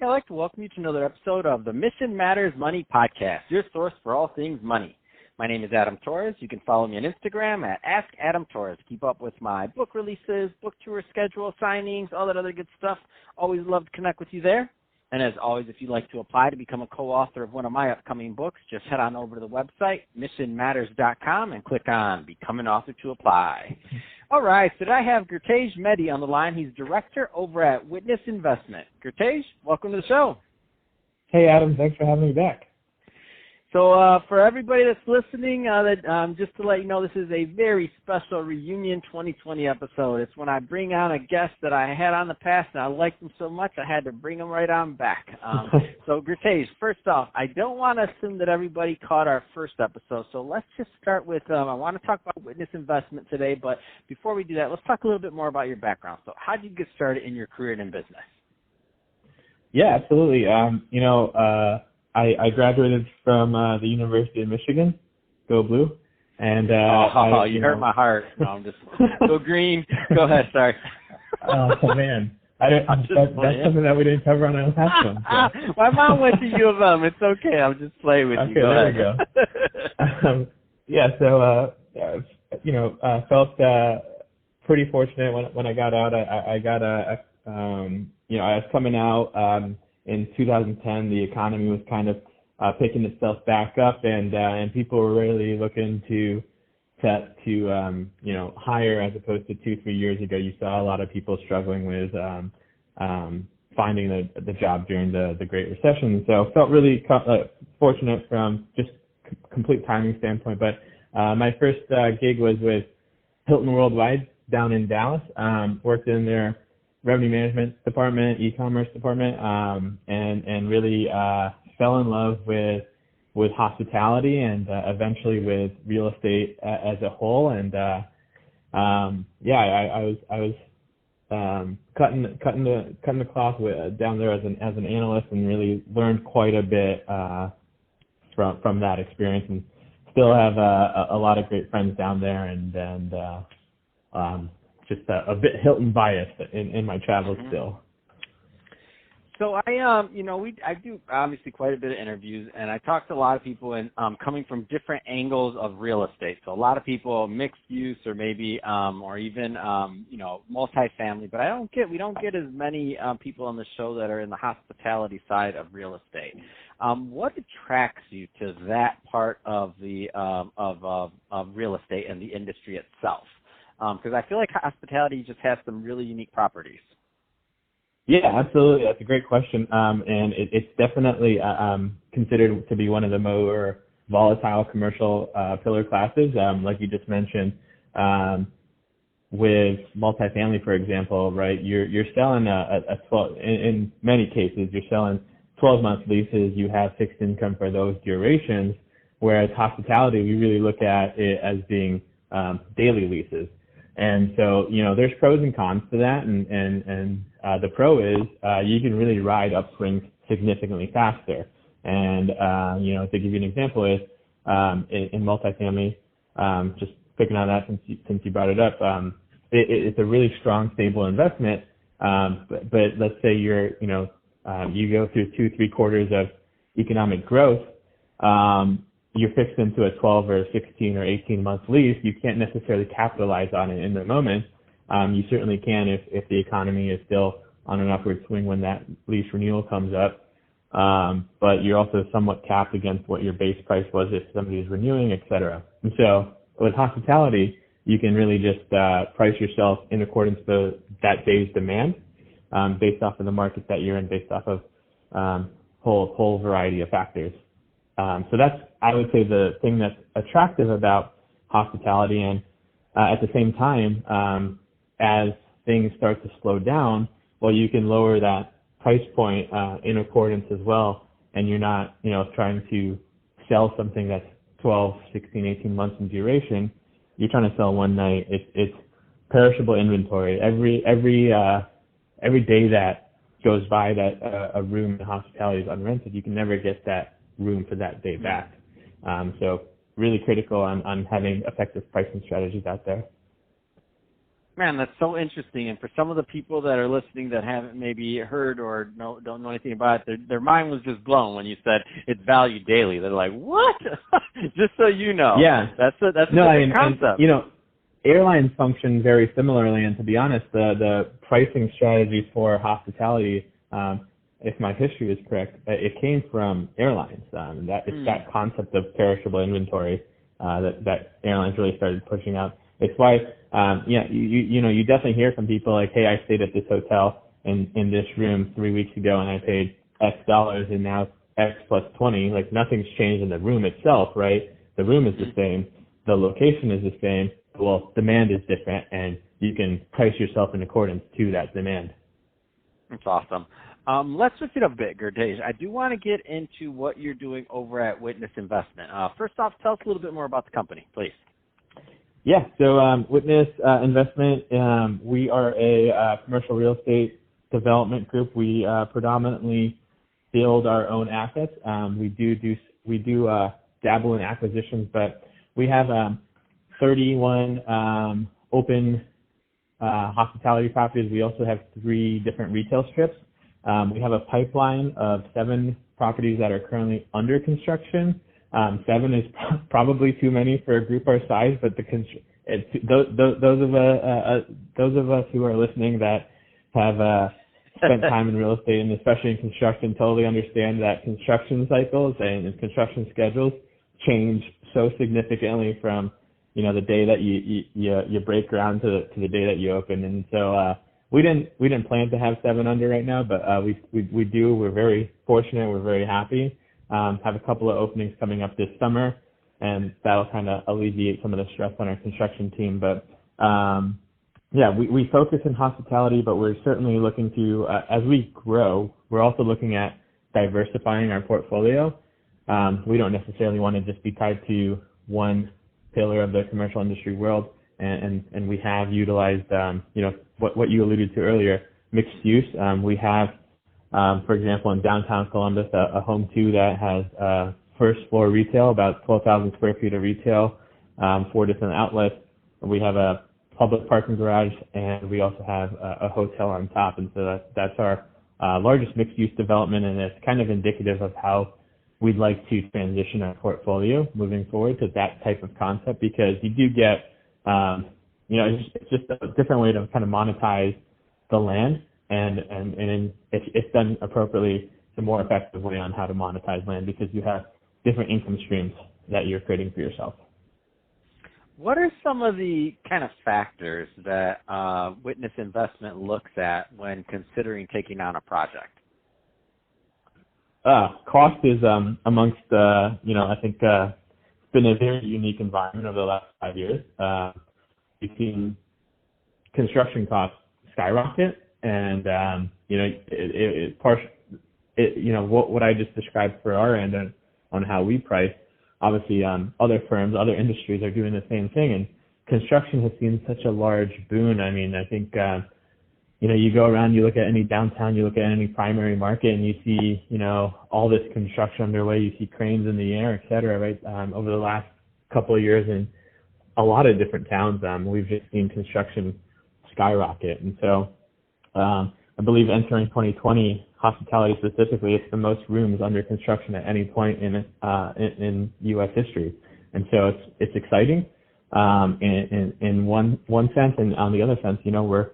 I'd like to welcome you to another episode of the Mission Matters Money Podcast, your source for all things money. My name is Adam Torres. You can follow me on Instagram at AskAdamTorres. Keep up with my book releases, book tour schedule, signings, all that other good stuff. Always love to connect with you there. And as always, if you'd like to apply to become a co-author of one of my upcoming books, just head on over to the website, missionmatters.com, and click on Become an Author to apply. All right, so I have Gurtej Medi on the line. He's director over at Witness Investment. Gurtej, welcome to the show. Hey, Adam. Thanks for having me back. So for everybody that's listening, just to let you know, this is a very special Reunion 2020 episode. It's when I bring on a guest that I had on the past, and I liked them so much, I had to bring them right on back. So, Gurtej, first off, I don't want to assume that everybody caught our first episode, so let's just start with, I want to talk about Witness Investment today, but before we do that, let's talk a little bit more about your background. So how did you get started in your career and in business? Yeah, absolutely. I graduated from the University of Michigan, go blue, and you hurt my heart. No, I'm just go green. Go ahead, sorry. Oh man, that's something that we didn't cover on our last one. So. My mom went to U of M. It's okay. I'm just playing with you. Okay, there we go. Felt pretty fortunate when I got out. I got I was coming out. In 2010, the economy was kind of picking itself back up, and people were really looking to hire as opposed to 2-3 years ago. You saw a lot of people struggling with finding the job during the Great Recession. So felt really fortunate from just complete timing standpoint. But my first gig was with Hilton Worldwide down in Dallas. Worked in their revenue management department, e-commerce department, and really fell in love with hospitality and eventually with real estate as a whole. And I was cutting the cloth down there as an analyst, and really learned quite a bit from that experience, and still have a lot of great friends down there, and just a bit Hilton biased in my travels still. So I do obviously quite a bit of interviews, and I talk to a lot of people and coming from different angles of real estate. So a lot of people mixed use, or maybe or even multifamily. But we don't get as many people on the show that are in the hospitality side of real estate. What attracts you to that part of the of real estate and the industry itself? Because I feel like hospitality just has some really unique properties. Yeah, absolutely. That's a great question. And it's definitely considered to be one of the more volatile commercial pillar classes. Like you just mentioned, with multifamily, for example, right? You're selling in many cases, you're selling 12-month leases. You have fixed income for those durations. Whereas hospitality, we really look at it as being daily leases. And so, there's pros and cons to that, and the pro is you can really ride upswings significantly faster. And, to give you an example is in multifamily, just picking on that since you brought it up, it's a really strong, stable investment. But let's say you go through 2-3 quarters of economic growth, you're fixed into a 12 or 16 or 18 month lease. You can't necessarily capitalize on it in the moment. You certainly can if the economy is still on an upward swing when that lease renewal comes up. But you're also somewhat capped against what your base price was if somebody is renewing, et cetera. And so with hospitality, you can really just price yourself in accordance to that day's demand, based off of the market that you're in, based off of whole variety of factors. So that's, I would say, the thing that's attractive about hospitality. And at the same time, as things start to slow down, well, you can lower that price point in accordance as well. And you're not, trying to sell something that's 12, 16, 18 months in duration. You're trying to sell one night. It's perishable inventory. Every day that goes by that a room in hospitality is unrented, you can never get that room for that day back. So really critical on having effective pricing strategies out there. Man, that's so interesting. And for some of the people that are listening that haven't maybe heard or don't know anything about it, their mind was just blown when you said it's valued daily. They're like, what? Just so you know. Yeah. That's a concept. And, you know, airlines function very similarly. And to be honest, the pricing strategies for hospitality, if my history is correct, it came from airlines. It's that concept of perishable inventory that airlines really started pushing out. It's why, you definitely hear from people like, hey, I stayed at this hotel in this room 3 weeks ago and I paid X dollars and now X plus 20. Like nothing's changed in the room itself, right? The room is the same. The location is the same. Well, demand is different and you can price yourself in accordance to that demand. That's awesome. Let's switch it up a bit, Gurtej. I do want to get into what you're doing over at Witness Investment. First off, tell us a little bit more about the company, please. Yeah, so Witness Investment, we are a commercial real estate development group. We predominantly build our own assets. We do dabble in acquisitions, but we have 31 open hospitality properties. We also have 3 different retail strips. We have a pipeline of 7 properties that are currently under construction. 7 is probably too many for a group our size, but those of us who are listening that have spent time in real estate and especially in construction totally understand that construction cycles and construction schedules change so significantly from the day that you break ground to the day that you open. And so we didn't plan to have 7 under right now, but we do. We're very fortunate. We're very happy. Have a couple of openings coming up this summer, and that'll kind of alleviate some of the stress on our construction team. But we focus in hospitality, but we're certainly looking to, as we grow, we're also looking at diversifying our portfolio. We don't necessarily want to just be tied to one pillar of the commercial industry world, and we have utilized, what you alluded to earlier, mixed use. We have, for example, in downtown Columbus, a Home 2 that has first floor retail, about 12,000 square feet of retail, 4 different outlets. We have a public parking garage, and we also have a hotel on top. And so that's our largest mixed-use development, and it's kind of indicative of how we'd like to transition our portfolio moving forward to that type of concept, because you do get, it's just a different way to kind of monetize the land. And it's done appropriately, it's a more effective way on how to monetize land because you have different income streams that you're creating for yourself. What are some of the kind of factors that Witness Investment looks at when considering taking on a project? Cost is amongst, I think it's been a very unique environment over the last 5 years. We've seen construction costs skyrocket. And, what I just described for our end on how we price, obviously, other firms, other industries are doing the same thing. And construction has seen such a large boon. I mean, I think, you go around, you look at any downtown, you look at any primary market, and you see, all this construction underway. You see cranes in the air, et cetera, right? Over the last couple of years in a lot of different towns, we've just seen construction skyrocket. And so, I believe entering 2020, hospitality specifically, it's the most rooms under construction at any point in U.S. history, and so it's exciting in one sense, and on the other sense, we're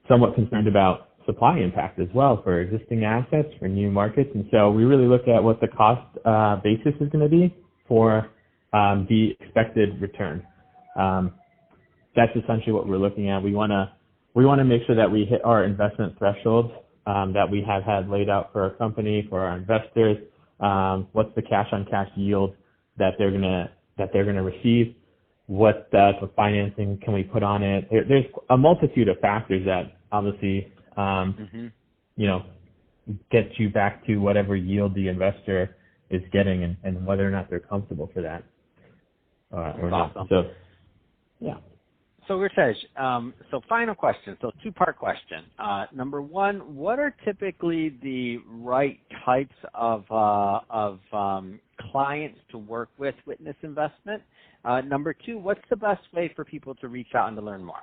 somewhat concerned about supply impact as well for existing assets, for new markets, and so we really look at what the cost basis is going to be for the expected return. That's essentially what we're looking at. We want to make sure that we hit our investment thresholds that we have had laid out for our company, for our investors. What's the cash on cash yield that they're gonna receive? What type of financing can we put on it? There's a multitude of factors that obviously gets you back to whatever yield the investor is getting and whether or not they're comfortable for that or not. Awesome. So yeah. So Gurtej, so final question, so 2-part question. Number 1, what are typically the right types of clients to work with Witness Investment? Number 2, what's the best way for people to reach out and to learn more?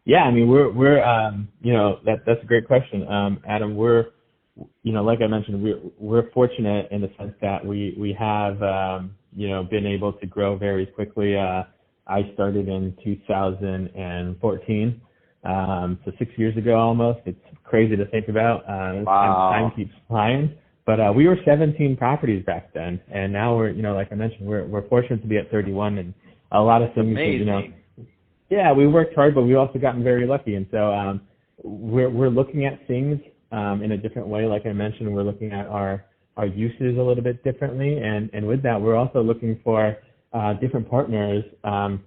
Yeah, I mean, we're that's a great question, Adam. We're, like I mentioned, we're fortunate in the sense that we have been able to grow very quickly. I started in 2014, so 6 years ago almost. It's crazy to think about. Wow. Time keeps flying. But we were 17 properties back then, and now we're, like I mentioned, we're fortunate to be at 31, and a lot of things that, yeah, we worked hard, but we've also gotten very lucky, and so we're looking at things in a different way. Like I mentioned, we're looking at our uses a little bit differently, and with that, we're also looking for different partners,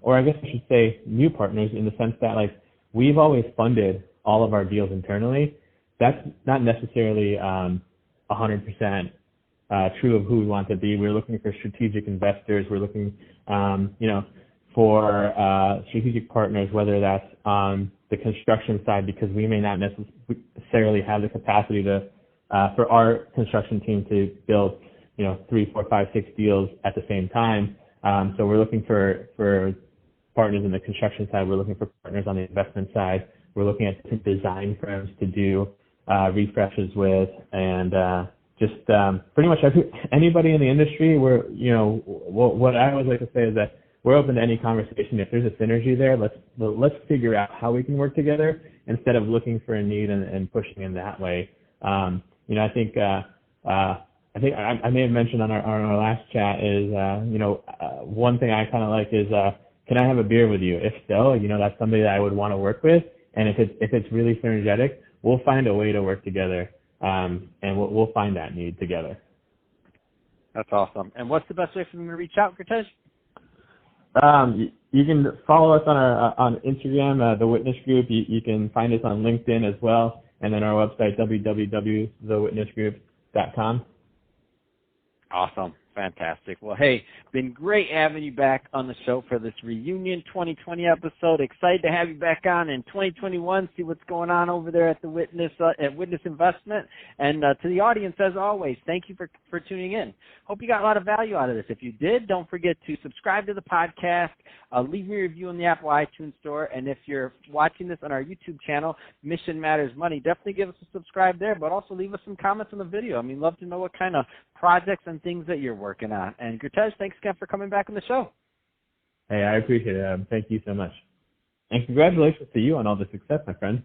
or I guess I should say new partners, in the sense that, like, we've always funded all of our deals internally. That's not necessarily 100% true of who we want to be. We're looking for strategic investors. We're looking, for strategic partners, whether that's on the construction side, because we may not necessarily have the capacity to, for our construction team to build, 3, 4, 5, 6 deals at the same time. So we're looking for partners in the construction side. We're looking for partners on the investment side. We're looking at different design firms to do refreshes with, and just pretty much anybody in the industry. We're, what I always like to say is that we're open to any conversation. If there's a synergy there, let's figure out how we can work together instead of looking for a need and pushing in that way. I think I may have mentioned on our last chat is, one thing I kind of like is, can I have a beer with you? If so, that's somebody that I would want to work with. And if it's really synergetic, we'll find a way to work together, and we'll find that need together. That's awesome. And what's the best way for them to reach out, Gurtej? You can follow us on Instagram, The Witness Group. You can find us on LinkedIn as well, and then our website, www.thewitnessgroup.com. Awesome. Fantastic. Well, hey, been great having you back on the show for this reunion 2020 episode. Excited to have you back on in 2021, see what's going on over there at the Witness Investment. And to the audience, as always, thank you for tuning in. Hope you got a lot of value out of this. If you did, don't forget to subscribe to the podcast, leave me a review in the Apple iTunes Store, and if you're watching this on our YouTube channel, Mission Matters Money, definitely give us a subscribe there, but also leave us some comments on the video. I mean, love to know what kind of projects and things that you're working on. And Gurtej, thanks again for coming back on the show. Hey, I appreciate it, Adam. Thank you so much. And congratulations to you on all the success, my friend.